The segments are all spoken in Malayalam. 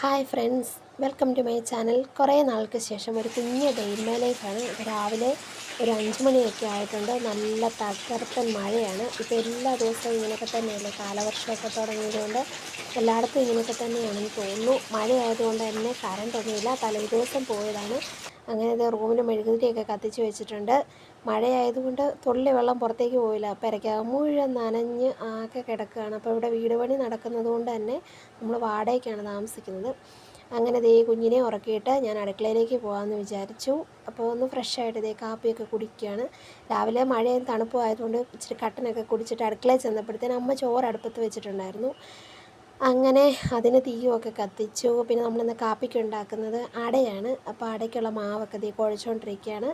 Hi friends, welcome to my channel. കുറേ നാൾക്ക് ശേഷം ഒരു കുഞ്ഞ് ഡേ ഇൻ മൈ ലൈഫാണ്. ഇപ്പോൾ രാവിലെ ഒരു 5 മണിയൊക്കെ ആയിട്ടുണ്ട്. നല്ല തകർപ്പൻ മഴയാണ്. ഇപ്പോൾ എല്ലാ ദിവസവും ഇങ്ങനെയൊക്കെ തന്നെയല്ലേ, കാലവർഷമൊക്കെ തുടങ്ങിയതുകൊണ്ട് എല്ലായിടത്തും ഇങ്ങനെയൊക്കെ തന്നെയാണെന്ന് തോന്നുന്നു. മഴയായതുകൊണ്ട് തന്നെ കറണ്ടൊന്നുമില്ല, തലേദിവസം പോയതാണ്. അങ്ങനെ ഇത് റൂമിൽ മെഴുകുതിരിയൊക്കെ കത്തിച്ച് വെച്ചിട്ടുണ്ട്. മഴയായതുകൊണ്ട് തുള്ളി വെള്ളം പുറത്തേക്ക് പോയില്ല, പെരയ്ക്കകം മുഴുവൻ നനഞ്ഞ് ആകെ കിടക്കുകയാണ്. അപ്പോൾ ഇവിടെ വീട് പണി നടക്കുന്നത് കൊണ്ട് തന്നെ നമ്മൾ വാടകയ്ക്കാണ് താമസിക്കുന്നത്. അങ്ങനെ ദേ കുഞ്ഞിനെ ഉറക്കിയിട്ട് ഞാൻ അടുക്കളയിലേക്ക് പോകാമെന്ന് വിചാരിച്ചു. അപ്പോൾ ഒന്ന് ഫ്രഷായിട്ട് ദേ കാപ്പിയൊക്കെ കുടിക്കുകയാണ്. രാവിലെ മഴയും തണുപ്പും ആയതുകൊണ്ട് ഇച്ചിരി കട്ടനൊക്കെ കുടിച്ചിട്ട് അടുക്കളയിൽ ചെന്നപ്പോഴത്തേന് അമ്മ ചോറ് അടുപ്പത്ത് വെച്ചിട്ടുണ്ടായിരുന്നു. അങ്ങനെ അതിന് തീയുമൊക്കെ കത്തിച്ചു. പിന്നെ നമ്മളിന്ന് കാപ്പിക്ക് ഉണ്ടാക്കുന്നത് അടയാണ്. അപ്പോൾ അടയ്ക്കുള്ള മാവൊക്കെ ദേ കുഴച്ചുകൊണ്ടിരിക്കുകയാണ്.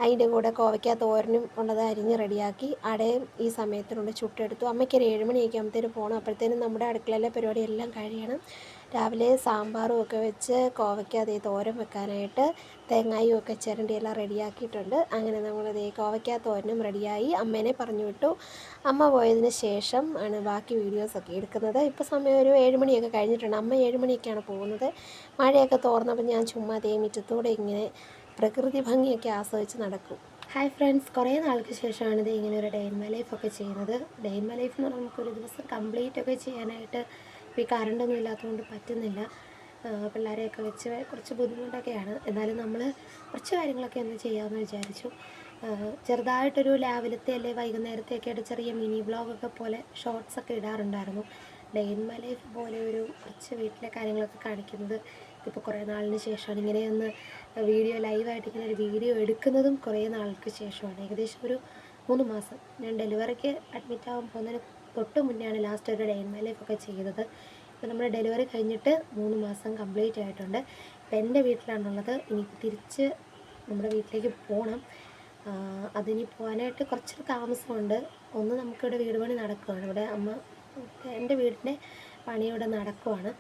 അതിൻ്റെ കൂടെ കോവയ്ക്ക തോരനും ഉള്ളത് അരിഞ്ഞ് റെഡിയാക്കി. അടയും ഈ സമയത്തിനുള്ളിൽ ചുട്ടെടുത്തു. അമ്മയ്ക്കൊരു 7 മണിയൊക്കെ ആകുമ്പോഴത്തേനും പോകണം. അപ്പോഴത്തേനും നമ്മുടെ അടുക്കളയിലെ പരിപാടിയെല്ലാം കഴിയണം. രാവിലെ സാമ്പാറും ഒക്കെ വെച്ച് കോവയ്ക്ക ദേ തോരൻ വെക്കാനായിട്ട് തേങ്ങായും ഒക്കെ ചിരണ്ടി എല്ലാം റെഡിയാക്കിയിട്ടുണ്ട്. അങ്ങനെ നമ്മൾ ദേ കോവയ്ക്ക തോരനും റെഡിയായി. അമ്മേനെ പറഞ്ഞു വിട്ടു. അമ്മ പോയതിന് ശേഷം ആണ് ബാക്കി വീഡിയോസൊക്കെ എടുക്കുന്നത്. ഇപ്പോൾ സമയം ഒരു 7 മണിയൊക്കെ കഴിഞ്ഞിട്ടുണ്ട്. അമ്മ 7 മണിയൊക്കെയാണ് പോകുന്നത്. മഴയൊക്കെ തോർന്നപ്പോൾ ഞാൻ ചുമ്മാ ദേ മുറ്റത്തൂടെ ഇങ്ങനെ പ്രകൃതി ഭംഗിയൊക്കെ ആസ്വദിച്ച് നടക്കും. ഹായ് ഫ്രണ്ട്സ്, കുറേ നാൾക്ക് ശേഷമാണ് ഇത് ഇങ്ങനെ ഒരു ഡേ ഇൻ മൈ ലൈഫൊക്കെ ചെയ്യുന്നത്. ഡേ ഇൻ മൈ ലൈഫ് എന്ന് പറഞ്ഞാൽ നമുക്കൊരു ദിവസം കംപ്ലീറ്റ് ഒക്കെ ചെയ്യാനായിട്ട് ഇപ്പോൾ ഈ കറണ്ടൊന്നും ഇല്ലാത്തതുകൊണ്ട് പറ്റുന്നില്ല. പിള്ളേരെയൊക്കെ വെച്ച് കുറച്ച് ബുദ്ധിമുട്ടൊക്കെയാണ്. എന്നാലും നമ്മൾ കുറച്ച് കാര്യങ്ങളൊക്കെ ഒന്ന് ചെയ്യാമെന്ന് വിചാരിച്ചു. ചെറുതായിട്ടൊരു രാവിലത്തെ അല്ലെങ്കിൽ വൈകുന്നേരത്തെ ഒക്കെ ആയിട്ട് ചെറിയ മിനി വ്ളോഗൊക്കെ പോലെ ഷോർട്സൊക്കെ ഇടാറുണ്ടായിരുന്നു. ഡേ ഇൻ മൈ ലൈഫ് പോലെ ഒരു കുറച്ച് വീട്ടിലെ കാര്യങ്ങളൊക്കെ കാണിക്കുന്നത് ഇപ്പോൾ കുറേ നാളിന് ശേഷമാണ്. ഇങ്ങനെയൊന്ന് വീഡിയോ ലൈവായിട്ട് ഇങ്ങനെ ഒരു വീഡിയോ എടുക്കുന്നതും കുറേ നാൾക്ക് ശേഷമാണ്. ഏകദേശം ഒരു 3 മാസം. ഞാൻ ഡെലിവറിക്ക് അഡ്മിറ്റ് ആകാൻ പോകുന്നതിന് തൊട്ട് മുന്നെയാണ് ലാസ്റ്റ് ഒരു ഡേ ഇൻ മൈ ലൈഫൊക്കെ ചെയ്തത്. ഇപ്പോൾ നമ്മുടെ ഡെലിവറി കഴിഞ്ഞിട്ട് 3 മാസം കംപ്ലീറ്റ് ആയിട്ടുണ്ട്. ഇപ്പോൾ എൻ്റെ വീട്ടിലാണുള്ളത്. ഇനി തിരിച്ച് നമ്മുടെ വീട്ടിലേക്ക് പോകണം. അതിനി പോകാനായിട്ട് കുറച്ച് താമസമുണ്ട്. ഒന്ന് നമുക്കിവിടെ വീട് പണി നടക്കുകയാണ്. ഇവിടെ എൻ്റെ വീടിൻ്റെ പണി ഇവിടെ നടക്കുവാണ്.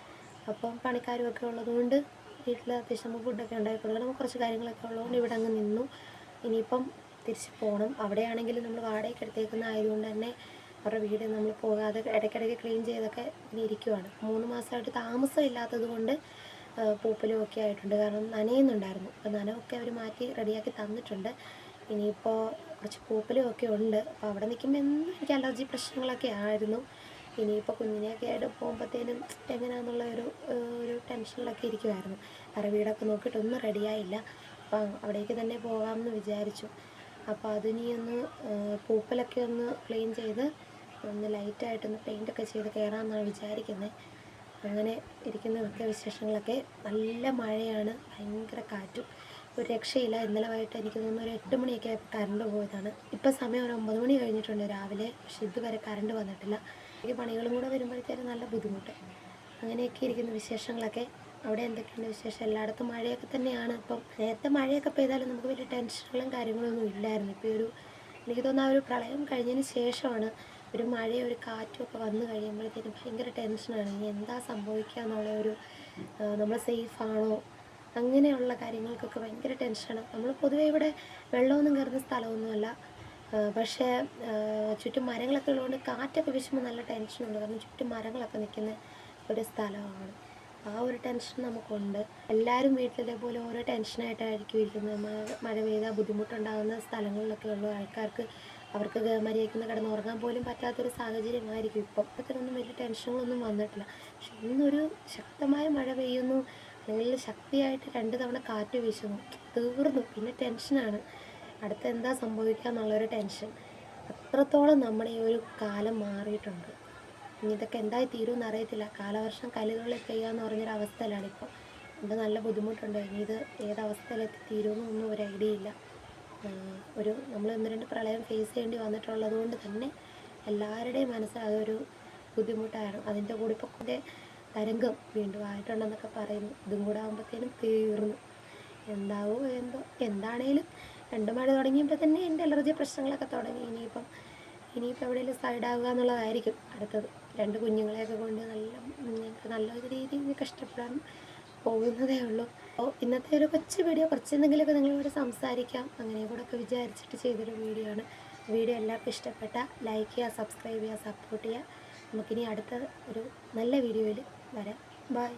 അപ്പം പണിക്കാരുമൊക്കെ ഉള്ളതുകൊണ്ട് വീട്ടിൽ അത്യാവശ്യം ഫുഡൊക്കെ ഉണ്ടാക്കി കൊടുക്കണം. കുറച്ച് കാര്യങ്ങളൊക്കെ ഉള്ളതുകൊണ്ട് ഇവിടെ അങ്ങ് നിന്നു. ഇനിയിപ്പം തിരിച്ച് പോകണം. അവിടെയാണെങ്കിലും നമ്മൾ വാടകയ്ക്ക് എടുത്തേക്കുന്ന ആയതുകൊണ്ട് തന്നെ അവരുടെ വീട് നമ്മൾ പോകാതെ ഇടയ്ക്കിടയ്ക്ക് ക്ലീൻ ചെയ്തൊക്കെ ഇങ്ങനെ ഇരിക്കുവാണ്. 3 മാസമായിട്ട് താമസം ഇല്ലാത്തത് കൊണ്ട് പൂപ്പലും ഒക്കെ ആയിട്ടുണ്ട്. കാരണം നനയുന്നുണ്ടായിരുന്നു. അപ്പോൾ നനവൊക്കെ അവർ മാറ്റി റെഡിയാക്കി തന്നിട്ടുണ്ട്. ഇനിയിപ്പോൾ കുറച്ച് പൂപ്പലും ഒക്കെ ഉണ്ട്. അപ്പോൾ അവിടെ നിൽക്കുമ്പോൾ എന്നും എനിക്ക് അലർജി പ്രശ്നങ്ങളൊക്കെ ആയിരുന്നു. ഇനിയിപ്പോൾ കുഞ്ഞിനെയൊക്കെ ആയിട്ട് പോകുമ്പോഴത്തേനും എങ്ങനെയാണെന്നുള്ള ഒരു ടെൻഷനിലൊക്കെ ഇരിക്കുമായിരുന്നു. കാരണം വീടൊക്കെ നോക്കിയിട്ടൊന്നും റെഡിയായില്ല. അപ്പം അവിടേക്ക് തന്നെ പോകാമെന്ന് വിചാരിച്ചു. അപ്പോൾ അതിനി ഒന്ന് പൂപ്പലൊക്കെ ഒന്ന് ക്ലീൻ ചെയ്ത് ഒന്ന് ലൈറ്റായിട്ടൊന്ന് പെയിൻ്റൊക്കെ ചെയ്ത് കയറാമെന്നാണ് വിചാരിക്കുന്നത്. അങ്ങനെ ഇരിക്കുന്ന ഇവിടുത്തെ വിശേഷങ്ങളൊക്കെ. നല്ല മഴയാണ്, ഭയങ്കര കാറ്റും, ഒരു രക്ഷയില്ല. ഇന്നലെ വൈകിട്ട് എനിക്ക് തോന്നുന്നു ഒരു 8 മണിയൊക്കെ ആയപ്പോൾ കറണ്ട് പോയതാണ്. ഇപ്പോൾ സമയം ഒരു 9 മണി കഴിഞ്ഞിട്ടുണ്ട് രാവിലെ. പക്ഷെ ഇതുവരെ കറണ്ട് വന്നിട്ടില്ല. ഈ പണികളും കൂടെ വരുമ്പോഴത്തേക്കും നല്ല ബുദ്ധിമുട്ട്. അങ്ങനെയൊക്കെ ഇരിക്കുന്ന വിശേഷങ്ങളൊക്കെ. അവിടെ എന്തൊക്കെയാണ് വിശേഷം? എല്ലായിടത്തും മഴയൊക്കെ തന്നെയാണ്. ഇപ്പം നേരത്തെ മഴയൊക്കെ പെയ്താലും നമുക്ക് വലിയ ടെൻഷനുകളും കാര്യങ്ങളൊന്നും ഇല്ലായിരുന്നു. ഇപ്പോൾ എനിക്ക് തോന്നുന്ന ഒരു പ്രളയം കഴിഞ്ഞതിന് ശേഷമാണ് ഒരു മഴയും ഒരു കാറ്റും ഒക്കെ വന്നു കഴിയുമ്പോഴത്തേക്കും ഭയങ്കര ടെൻഷനാണ്. ഇനി എന്താ സംഭവിക്കുക എന്നുള്ള നമ്മൾ സേഫാണോ അങ്ങനെയുള്ള കാര്യങ്ങൾക്കൊക്കെ ഭയങ്കര ടെൻഷനാണ്. നമ്മൾ പൊതുവേ ഇവിടെ വെള്ളമൊന്നും കയറുന്ന സ്ഥലമൊന്നുമല്ല. പക്ഷേ ചുറ്റും മരങ്ങളൊക്കെ ഉള്ളതുകൊണ്ട് കാറ്റൊക്കെ വീശുമ്പോൾ നല്ല ടെൻഷനുണ്ട്. കാരണം ചുറ്റും മരങ്ങളൊക്കെ നിൽക്കുന്ന ഒരു സ്ഥലമാണ്. ആ ഒരു ടെൻഷൻ നമുക്കുണ്ട്. എല്ലാവരും വീട്ടിലിതേപോലെ ഓരോ ടെൻഷനായിട്ടായിരിക്കും ഇരിക്കുന്നത്. മഴ പെയ്താൽ ബുദ്ധിമുട്ടുണ്ടാകുന്ന സ്ഥലങ്ങളിലൊക്കെ ഉള്ള ആൾക്കാർക്ക് അവർക്ക് മര്യാദയ്ക്കൊന്ന് കിടന്നുറങ്ങാൻ പോലും പറ്റാത്തൊരു സാഹചര്യമായിരിക്കും ഇപ്പം. അത്തരമൊന്നും വലിയ ടെൻഷനുകളൊന്നും വന്നിട്ടില്ല. പക്ഷെ ഇന്നൊരു ശക്തമായ മഴ പെയ്യുന്നു, അല്ലെങ്കിൽ ശക്തിയായിട്ട് 2 തവണ കാറ്റ് വീശുന്നു, തീർന്നു. പിന്നെ ടെൻഷനാണ്, അടുത്ത് എന്താ സംഭവിക്കുക എന്നുള്ളൊരു ടെൻഷൻ. അത്രത്തോളം നമ്മുടെ ഈ ഒരു കാലം മാറിയിട്ടുണ്ട്. ഇനി ഇതൊക്കെ എന്തായി തീരുമെന്ന് അറിയത്തില്ല. കാലവർഷം കലിതുള്ളി പെയ്യാന്ന് പറഞ്ഞൊരവസ്ഥയിലാണ് ഇപ്പോൾ. അത് നല്ല ബുദ്ധിമുട്ടുണ്ട്. ഇനി ഇത് ഏതവസ്ഥയിലെത്തി തീരുമെന്നൊന്നും ഒരു ഐഡിയ ഇല്ല. നമ്മൾ 1-2 പ്രളയം ഫേസ് ചെയ്യേണ്ടി വന്നിട്ടുള്ളത് കൊണ്ട് തന്നെ എല്ലാവരുടെയും മനസ്സിൽ അതൊരു ബുദ്ധിമുട്ടാണ്. അതിൻ്റെ കൂടെ ഇപ്പോൾ ഇതിൻ്റെ തരംഗം വീണ്ടും ആയിട്ടുണ്ടെന്നൊക്കെ പറയുന്നു. ഇതും കൂടെ ആകുമ്പോഴത്തേനും തീർന്നു. എന്താവോ എന്തോ. എന്താണേലും 2 മഴ തുടങ്ങിയപ്പോൾ തന്നെ എൻ്റെ അലർജി പ്രശ്നങ്ങളൊക്കെ തുടങ്ങി. ഇനിയിപ്പോൾ എവിടെയെങ്കിലും സൈഡാവുക എന്നുള്ളതായിരിക്കും അടുത്തത്. 2 കുഞ്ഞുങ്ങളെയൊക്കെ കൊണ്ട് നല്ല രീതിയിൽ കഷ്ടപ്പെടാൻ പോകുന്നതേ ഉള്ളൂ. അപ്പോൾ ഇന്നത്തെ ഒരു കൊച്ചു വീഡിയോ കുറച്ചെന്തെങ്കിലുമൊക്കെ നിങ്ങളോട് സംസാരിക്കാം അങ്ങനെ കൂടെ ഒക്കെ വിചാരിച്ചിട്ട് ചെയ്തൊരു വീഡിയോ ആണ്. വീഡിയോ എല്ലാവർക്കും ഇഷ്ടപ്പെട്ട ലൈക്ക് ചെയ്യുക, സബ്സ്ക്രൈബ് ചെയ്യുക, സപ്പോർട്ട് ചെയ്യുക. നമുക്കിനി അടുത്ത ഒരു നല്ല വീഡിയോയിൽ വരാം. ബൈ.